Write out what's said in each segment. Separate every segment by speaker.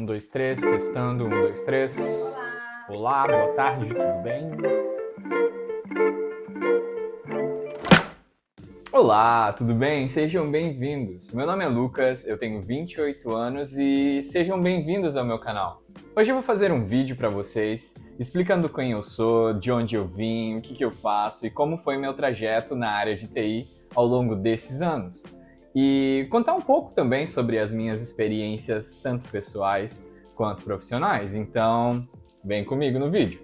Speaker 1: dois, três, testando, um, dois, três.
Speaker 2: Olá!
Speaker 1: Olá, boa tarde, tudo bem? Olá, tudo bem? Sejam bem-vindos. Meu nome é Lucas, eu tenho 28 anos e sejam bem-vindos ao meu canal. Hoje eu vou fazer um vídeo para vocês explicando quem eu sou, de onde eu vim, o que eu faço e como foi meu trajeto na área de TI ao longo desses anos. E contar um pouco também sobre as minhas experiências, tanto pessoais quanto profissionais. Então, vem comigo no vídeo.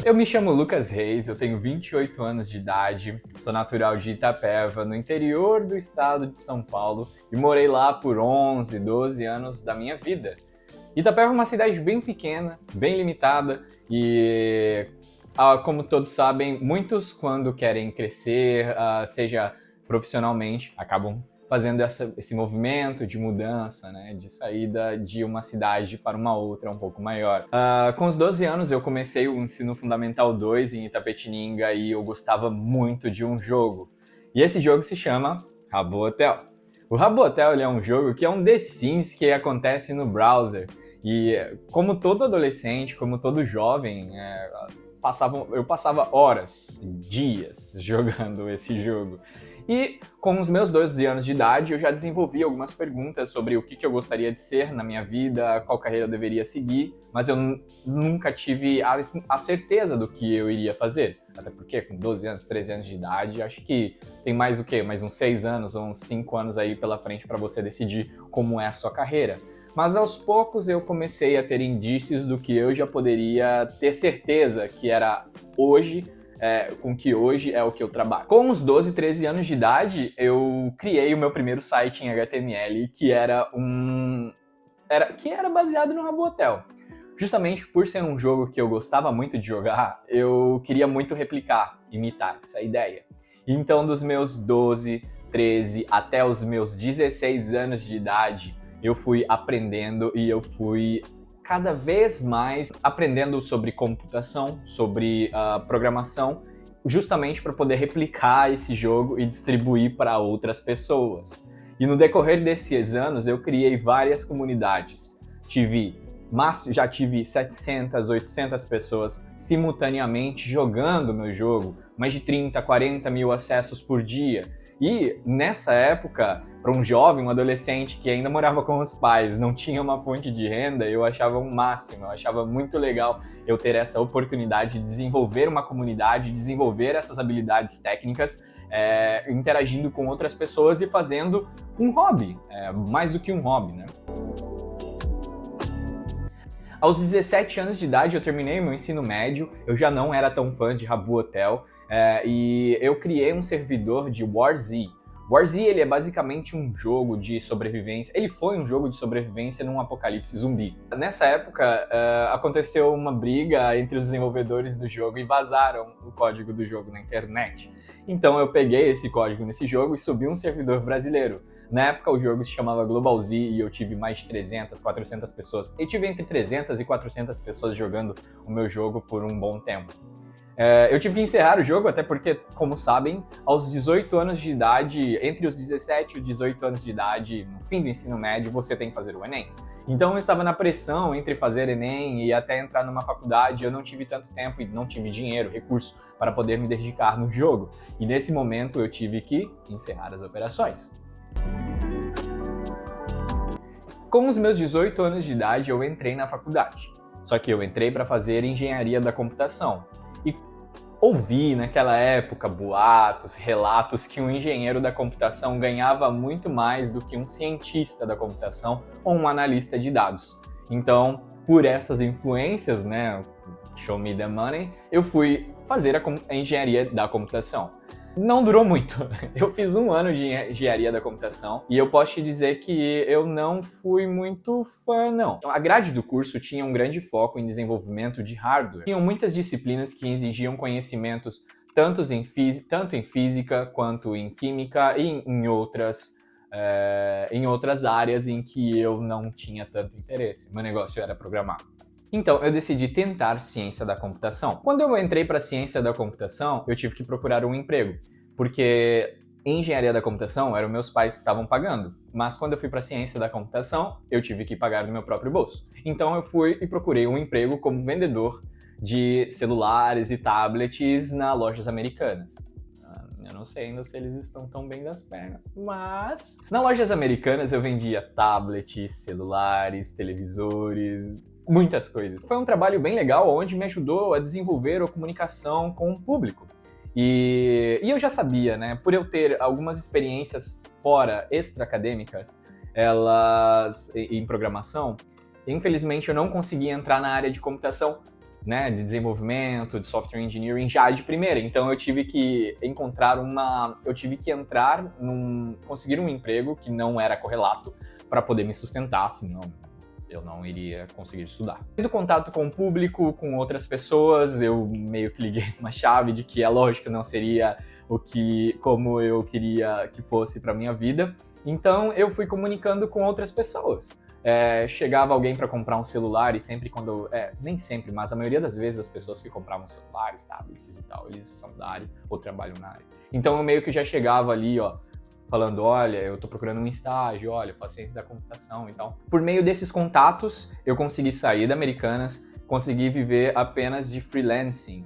Speaker 1: Eu me chamo Lucas Reis, eu tenho 28 anos de idade, sou natural de Itapeva, no interior do estado de São Paulo, e morei lá por 11, 12 anos da minha vida. Itapeva é uma cidade bem pequena, bem limitada e, como todos sabem, muitos quando querem crescer, seja profissionalmente, acabam fazendo esse movimento de mudança, né, de saída de uma cidade para uma outra um pouco maior. Com os 12 anos eu comecei o ensino fundamental 2 em Itapetininga e eu gostava muito de um jogo. E esse jogo se chama Habbo Hotel. O Habbo Hotel ele é um jogo que é um The Sims que acontece no browser. E como todo adolescente, como todo jovem, eu passava horas, dias jogando esse jogo. E com os meus 12 anos de idade, eu já desenvolvi algumas perguntas sobre o que eu gostaria de ser na minha vida, qual carreira eu deveria seguir, mas eu nunca tive a certeza do que eu iria fazer. Até porque com 12 anos, 13 anos de idade, acho que tem mais o quê? Mais uns 6 anos ou uns 5 anos aí pela frente para você decidir como é a sua carreira. Mas aos poucos eu comecei a ter indícios do que eu já poderia ter certeza que era hoje, com que hoje é o que eu trabalho. Com os 12, 13 anos de idade, eu criei o meu primeiro site em HTML, que era baseado no Habbo Hotel. Justamente por ser um jogo que eu gostava muito de jogar, eu queria muito replicar, imitar essa ideia. Então, dos meus 12, 13 até os meus 16 anos de idade, eu fui aprendendo e eu fui cada vez mais aprendendo sobre computação, sobre programação, justamente para poder replicar esse jogo e distribuir para outras pessoas. E no decorrer desses anos eu criei várias comunidades. Já tive 700, 800 pessoas simultaneamente jogando meu jogo, mais de 30, 40 mil acessos por dia. E nessa época, para um jovem, um adolescente que ainda morava com os pais, não tinha uma fonte de renda, eu achava um máximo, eu achava muito legal eu ter essa oportunidade de desenvolver uma comunidade, desenvolver essas habilidades técnicas, interagindo com outras pessoas e fazendo um hobby, mais do que um hobby, né? Aos 17 anos de idade eu terminei meu ensino médio, eu já não era tão fã de Habbo Hotel, e eu criei um servidor de Warzy. Warzy ele é basicamente um jogo de sobrevivência, ele foi um jogo de sobrevivência num apocalipse zumbi. Nessa época aconteceu uma briga entre os desenvolvedores do jogo e vazaram o código do jogo na internet. Então eu peguei esse código nesse jogo e subi um servidor brasileiro. Na época o jogo se chamava Global Z e eu tive mais de 300, 400 pessoas. Eu tive entre 300 e 400 pessoas jogando o meu jogo por um bom tempo. Eu tive que encerrar o jogo, até porque, como sabem, aos 18 anos de idade, entre os 17 e os 18 anos de idade, no fim do ensino médio, você tem que fazer o Enem. Então eu estava na pressão entre fazer Enem e até entrar numa faculdade, eu não tive tanto tempo e não tive dinheiro, recurso para poder me dedicar no jogo. E nesse momento eu tive que encerrar as operações. Com os meus 18 anos de idade, eu entrei na faculdade. Só que eu entrei para fazer engenharia da computação. E ouvi naquela época boatos, relatos que um engenheiro da computação ganhava muito mais do que um cientista da computação ou um analista de dados. Então, por essas influências, né, show me the money, eu fui fazer a engenharia da computação. Não durou muito. Eu fiz um ano de engenharia da computação e eu posso te dizer que eu não fui muito fã, não. A grade do curso tinha um grande foco em desenvolvimento de hardware. Tinham muitas disciplinas que exigiam conhecimentos tanto em física quanto em química e em outras áreas em que eu não tinha tanto interesse. Meu negócio era programar. Então, eu decidi tentar ciência da computação. Quando eu entrei para ciência da computação, eu tive que procurar um emprego, porque engenharia da computação eram meus pais que estavam pagando, mas quando eu fui para ciência da computação, eu tive que pagar do meu próprio bolso. Então eu fui e procurei um emprego como vendedor de celulares e tablets nas lojas americanas. Eu não sei ainda se eles estão tão bem das pernas, mas nas lojas americanas eu vendia tablets, celulares, televisores, muitas coisas. Foi um trabalho bem legal onde me ajudou a desenvolver a comunicação com o público. E eu já sabia, né, por eu ter algumas experiências fora, extra-acadêmicas, elas em programação, infelizmente eu não consegui entrar na área de computação, né, de desenvolvimento, de software engineering já de primeira. Então eu tive que conseguir um emprego que não era correlato para poder me sustentar, senão eu não iria conseguir estudar. Tendo contato com o público, com outras pessoas, eu meio que liguei uma chave de que a lógica não seria como eu queria que fosse para minha vida. Então eu fui comunicando com outras pessoas. Chegava alguém para comprar um celular e nem sempre, mas a maioria das vezes as pessoas que compravam celulares, tablets e tal, eles são da área ou trabalham na área. Então eu meio que já chegava ali, falando, olha, eu tô procurando um estágio, olha, eu faço ciência da computação e tal. Por meio desses contatos, eu consegui sair da Americanas, consegui viver apenas de freelancing.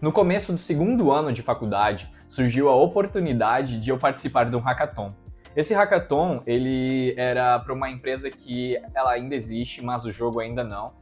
Speaker 1: No começo do segundo ano de faculdade, surgiu a oportunidade de eu participar de um hackathon. Esse hackathon, ele era para uma empresa que ela ainda existe, mas o jogo ainda não.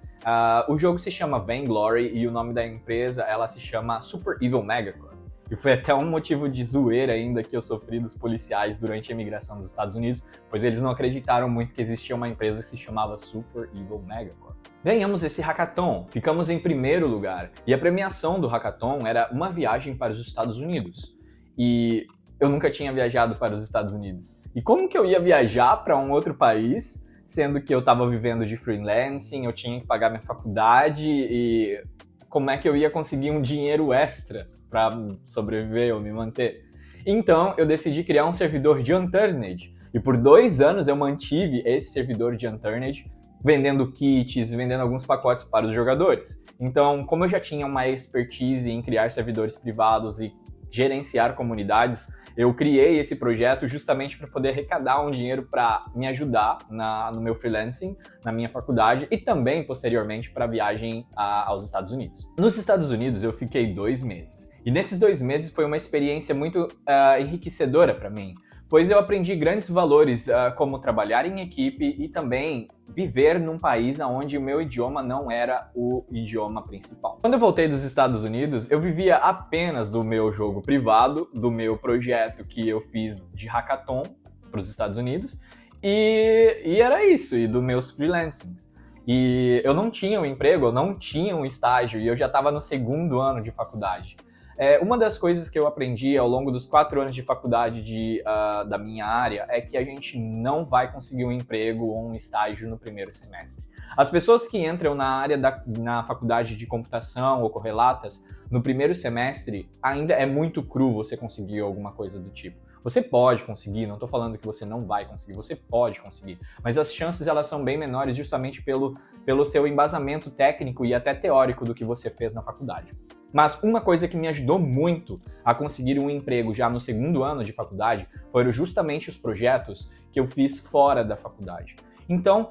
Speaker 1: O jogo se chama Vainglory e o nome da empresa, ela se chama Super Evil Megacorp. E foi até um motivo de zoeira ainda que eu sofri dos policiais durante a imigração dos Estados Unidos, pois eles não acreditaram muito que existia uma empresa que se chamava Super Evil Megacorp. Ganhamos esse hackathon, ficamos em primeiro lugar, e a premiação do hackathon era uma viagem para os Estados Unidos. E eu nunca tinha viajado para os Estados Unidos. E como que eu ia viajar para um outro país, sendo que eu estava vivendo de freelancing, eu tinha que pagar minha faculdade, e como é que eu ia conseguir um dinheiro extra para sobreviver ou me manter? Então, eu decidi criar um servidor de Unturned. E por 2 anos eu mantive esse servidor de Unturned, vendendo kits, vendendo alguns pacotes para os jogadores. Então, como eu já tinha uma expertise em criar servidores privados e gerenciar comunidades, eu criei esse projeto justamente para poder arrecadar um dinheiro para me ajudar no meu freelancing, na minha faculdade e também, posteriormente, para a viagem aos Estados Unidos. Nos Estados Unidos, eu fiquei 2 meses. E nesses 2 meses foi uma experiência muito enriquecedora para mim, pois eu aprendi grandes valores como trabalhar em equipe e também viver num país onde o meu idioma não era o idioma principal. Quando eu voltei dos Estados Unidos, eu vivia apenas do meu jogo privado, do meu projeto que eu fiz de hackathon para os Estados Unidos, e era isso, e dos meus freelancings. E eu não tinha um emprego, eu não tinha um estágio, e eu já estava no 2º ano de faculdade. Uma das coisas que eu aprendi ao longo dos 4 anos de faculdade da minha área é que a gente não vai conseguir um emprego ou um estágio no primeiro semestre. As pessoas que entram na faculdade de computação ou correlatas, no primeiro semestre, ainda é muito cru você conseguir alguma coisa do tipo. Você pode conseguir, não estou falando que você não vai conseguir, você pode conseguir, mas as chances elas são bem menores justamente pelo seu embasamento técnico e até teórico do que você fez na faculdade. Mas uma coisa que me ajudou muito a conseguir um emprego já no 2º ano de faculdade foram justamente os projetos que eu fiz fora da faculdade. Então,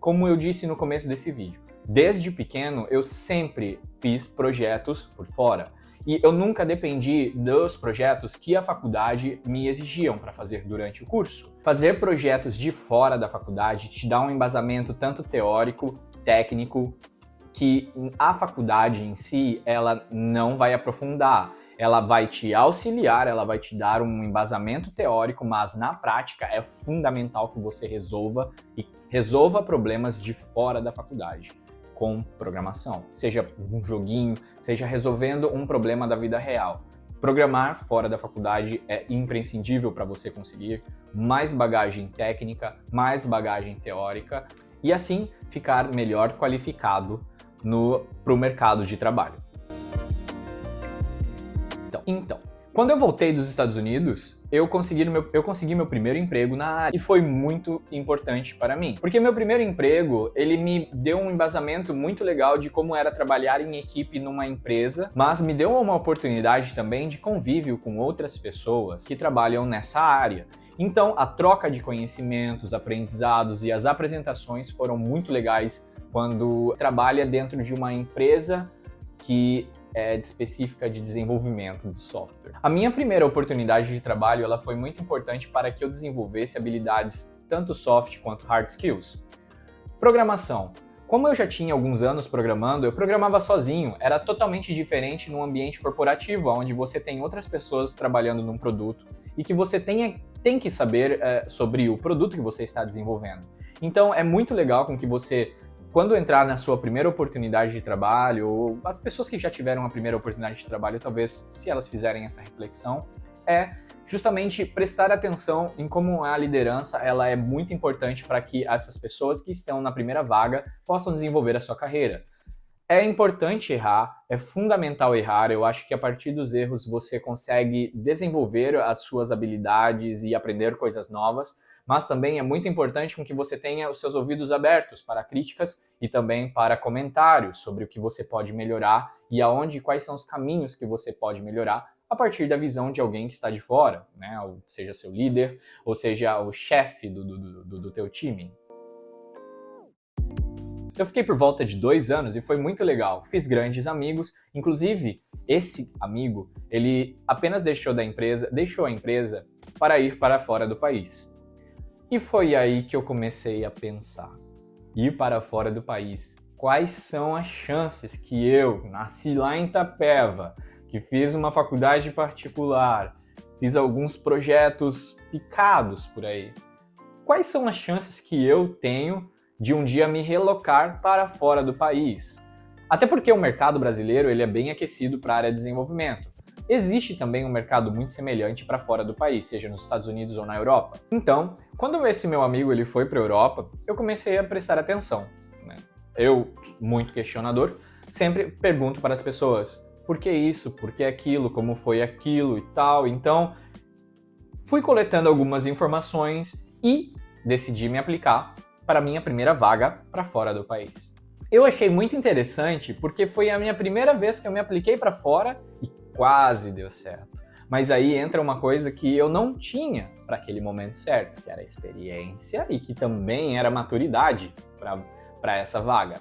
Speaker 1: como eu disse no começo desse vídeo, desde pequeno eu sempre fiz projetos por fora. E eu nunca dependi dos projetos que a faculdade me exigiam para fazer durante o curso. Fazer projetos de fora da faculdade te dá um embasamento tanto teórico, técnico, que a faculdade em si, ela não vai aprofundar. Ela vai te auxiliar, ela vai te dar um embasamento teórico, mas na prática é fundamental que você resolva problemas de fora da faculdade com programação. Seja um joguinho, seja resolvendo um problema da vida real. Programar fora da faculdade é imprescindível para você conseguir mais bagagem técnica, mais bagagem teórica e assim ficar melhor qualificado para o mercado de trabalho. Então, Quando eu voltei dos Estados Unidos, eu consegui meu primeiro emprego na área e foi muito importante para mim. Porque meu primeiro emprego, ele me deu um embasamento muito legal de como era trabalhar em equipe numa empresa, mas me deu uma oportunidade também de convívio com outras pessoas que trabalham nessa área. Então, a troca de conhecimentos, aprendizados e as apresentações foram muito legais quando trabalha dentro de uma empresa que é específica de desenvolvimento de software. A minha primeira oportunidade de trabalho ela foi muito importante para que eu desenvolvesse habilidades tanto soft quanto hard skills. Programação. Como eu já tinha alguns anos programando, eu programava sozinho, era totalmente diferente num ambiente corporativo, onde você tem outras pessoas trabalhando num produto e que você tem que saber sobre o produto que você está desenvolvendo. Então é muito legal com que você, quando entrar na sua primeira oportunidade de trabalho, ou as pessoas que já tiveram a primeira oportunidade de trabalho, talvez se elas fizerem essa reflexão, é justamente prestar atenção em como a liderança ela é muito importante para que essas pessoas que estão na primeira vaga possam desenvolver a sua carreira. É importante errar, é fundamental errar, eu acho que a partir dos erros você consegue desenvolver as suas habilidades e aprender coisas novas, mas também é muito importante com que você tenha os seus ouvidos abertos para críticas e também para comentários sobre o que você pode melhorar e quais são os caminhos que você pode melhorar a partir da visão de alguém que está de fora, né? Ou seja seu líder, ou seja o chefe do teu time. Eu fiquei por volta de 2 anos e foi muito legal. Fiz grandes amigos, inclusive esse amigo, ele apenas deixou a empresa para ir para fora do país. E foi aí que eu comecei a pensar. Ir para fora do país. Quais são as chances que eu nasci lá em Itapeva, que fiz uma faculdade particular, fiz alguns projetos picados por aí. Quais são as chances que eu tenho de um dia me relocar para fora do país? Até porque o mercado brasileiro ele é bem aquecido para a área de desenvolvimento. Existe também um mercado muito semelhante para fora do país, seja nos Estados Unidos ou na Europa. Então, quando esse meu amigo ele foi para a Europa, eu comecei a prestar atenção, né? Eu, muito questionador, sempre pergunto para as pessoas: por que isso? Por que aquilo? Como foi aquilo e tal? Então, fui coletando algumas informações e decidi me aplicar para a minha primeira vaga para fora do país. Eu achei muito interessante porque foi a minha primeira vez que eu me apliquei para fora e quase deu certo. Mas aí entra uma coisa que eu não tinha para aquele momento certo, que era experiência e que também era maturidade para essa vaga.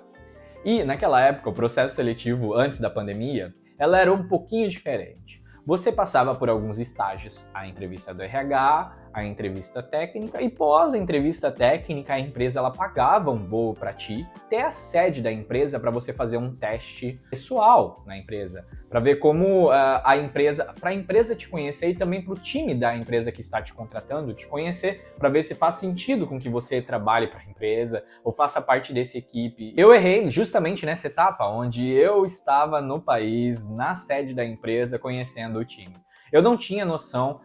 Speaker 1: E naquela época, o processo seletivo antes da pandemia, ela era um pouquinho diferente. Você passava por alguns estágios, a entrevista do RH, a entrevista técnica, e pós a entrevista técnica, a empresa ela pagava um voo para ti até a sede da empresa para você fazer um teste pessoal na empresa, para ver como para a empresa te conhecer e também para o time da empresa que está te contratando te conhecer, para ver se faz sentido com que você trabalhe para a empresa ou faça parte dessa equipe. Eu errei justamente nessa etapa, onde eu estava no país, na sede da empresa, conhecendo o time. Eu não tinha noção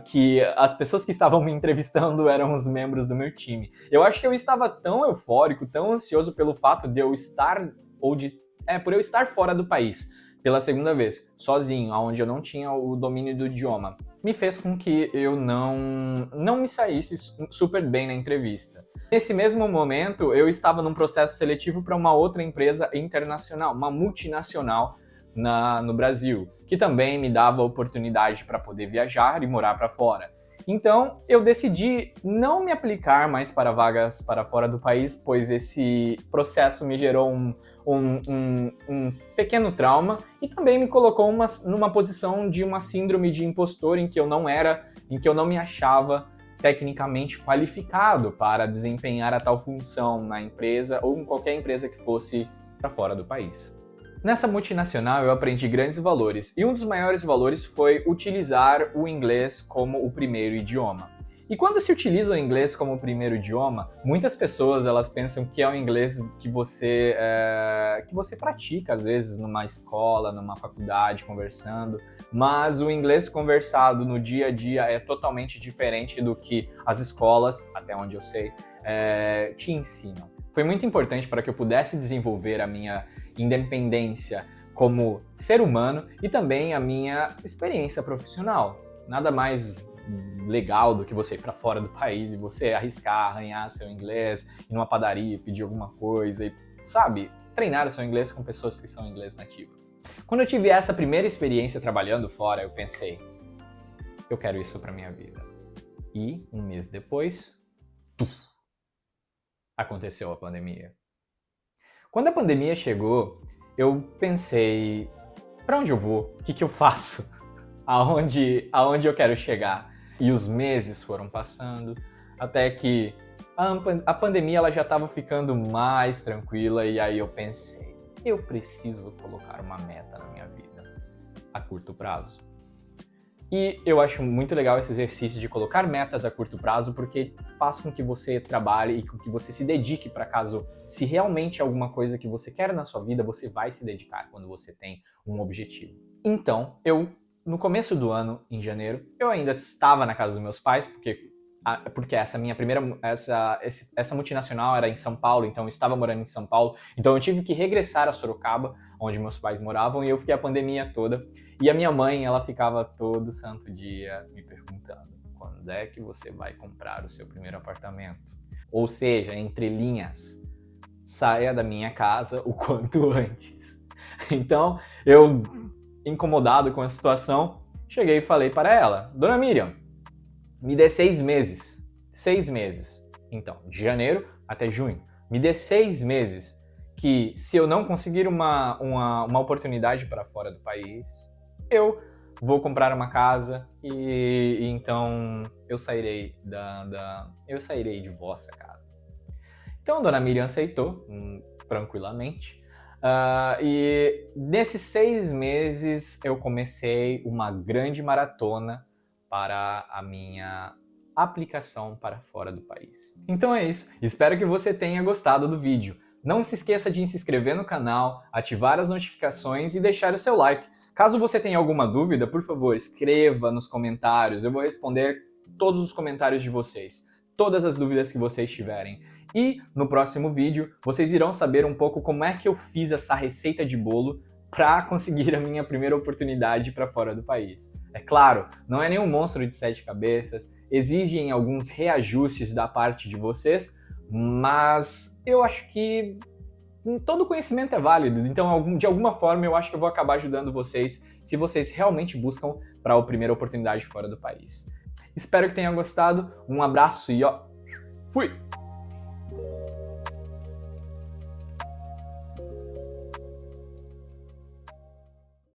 Speaker 1: que as pessoas que estavam me entrevistando eram os membros do meu time. Eu acho que eu estava tão eufórico, tão ansioso pelo fato de eu estar, por eu estar fora do país pela segunda vez, sozinho, onde eu não tinha o domínio do idioma, me fez com que eu não me saísse super bem na entrevista. Nesse mesmo momento, eu estava num processo seletivo para uma outra empresa internacional, uma multinacional no Brasil, que também me dava oportunidade para poder viajar e morar para fora. Então, eu decidi não me aplicar mais para vagas para fora do país, pois esse processo me gerou um pequeno trauma e também me colocou numa posição de uma síndrome de impostor em que eu não me achava tecnicamente qualificado para desempenhar a tal função na empresa ou em qualquer empresa que fosse para fora do país. Nessa multinacional eu aprendi grandes valores e um dos maiores valores foi utilizar o inglês como o primeiro idioma. E quando se utiliza o inglês como o primeiro idioma, muitas pessoas elas pensam que é o inglês que você pratica às vezes numa escola, numa faculdade, conversando, mas o inglês conversado no dia a dia é totalmente diferente do que as escolas, até onde eu sei, te ensinam. Foi muito importante para que eu pudesse desenvolver a minha independência como ser humano e também a minha experiência profissional. Nada mais legal do que você ir para fora do país e você arriscar, arranhar seu inglês, ir numa padaria, pedir alguma coisa e, sabe, treinar o seu inglês com pessoas que são inglês nativas. Quando eu tive essa primeira experiência trabalhando fora, eu pensei, eu quero isso para minha vida. E um mês depois, aconteceu a pandemia. Quando a pandemia chegou, eu pensei, para onde eu vou? O que eu faço? Aonde eu quero chegar? E os meses foram passando, até que a pandemia ela já estava ficando mais tranquila e aí eu pensei, eu preciso colocar uma meta na minha vida, a curto prazo. E eu acho muito legal esse exercício de colocar metas a curto prazo, porque faz com que você trabalhe e com que você se dedique para caso, se realmente é alguma coisa que você quer na sua vida, você vai se dedicar quando você tem um objetivo. Então, no começo do ano, em janeiro, eu ainda estava na casa dos meus pais, porque essa multinacional era em São Paulo, então eu estava morando em São Paulo, então eu tive que regressar a Sorocaba, onde meus pais moravam, e eu fiquei a pandemia toda. E a minha mãe, ela ficava todo santo dia me perguntando, quando é que você vai comprar o seu primeiro apartamento? Ou seja, entre linhas, saia da minha casa o quanto antes. Então, eu, incomodado com a situação, cheguei e falei para ela, Dona Miriam, me dê 6 meses. 6 meses. Então, de janeiro até junho. Me dê 6 meses que, se eu não conseguir uma oportunidade para fora do país, eu vou comprar uma casa e então eu sairei de vossa casa. Então, a Dona Miriam aceitou, tranquilamente. E nesses 6 meses eu comecei uma grande maratona para a minha aplicação para fora do país. Então é isso, espero que você tenha gostado do vídeo. Não se esqueça de se inscrever no canal, ativar as notificações e deixar o seu like. Caso você tenha alguma dúvida, por favor, escreva nos comentários, eu vou responder todos os comentários de vocês, todas as dúvidas que vocês tiverem. E no próximo vídeo, vocês irão saber um pouco como é que eu fiz essa receita de bolo para conseguir a minha primeira oportunidade para fora do país. É claro, não é nenhum monstro de 7 cabeças, exigem alguns reajustes da parte de vocês, mas eu acho que todo conhecimento é válido, então de alguma forma eu acho que eu vou acabar ajudando vocês se vocês realmente buscam para a primeira oportunidade fora do país. Espero que tenham gostado, um abraço e fui!